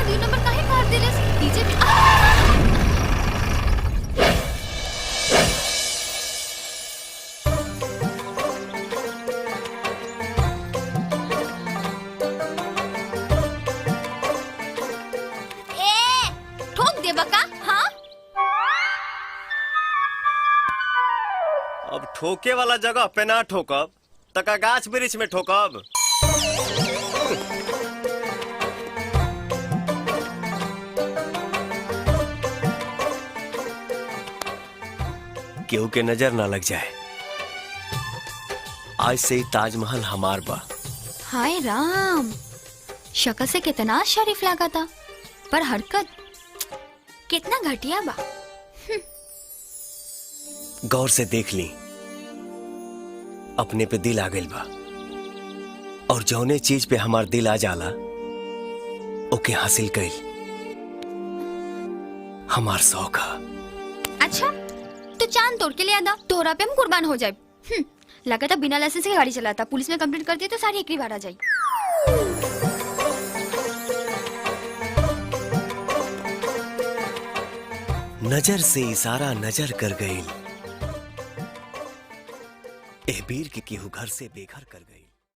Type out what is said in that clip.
हमार 2 नंबर काहे काट देलस? डीजे पे ठोक दे बका। हाँ अब ठोके वाला जगह पे ना ठोकब तका गाछ वृक्ष में ठोकब। केहू के नजर ना लग जाए। आज से ही ताजमहल हमार बा। हाय राम, शक्ल से कितना शरीफ लगा था पर हरकत कितना घटिया बा। गौर से देख ली, अपने पे दिल आ गइल बा और जौने चीज पे हमार दिल आ जाला ओके हासिल कइल हमार शौक है। अच्छा तो चांद तोड़ के ले आदा, तोहरा पे हम कुर्बान हो जाए। लगा था बिना लाइसेंस के गाड़ी चलाता, पुलिस में कंप्लेंट कर दिया तो सारी एकरी बार आ जाए। नजर से इशारा नजर कर गई, ए बीर के केहू घर से बेघर कर गई।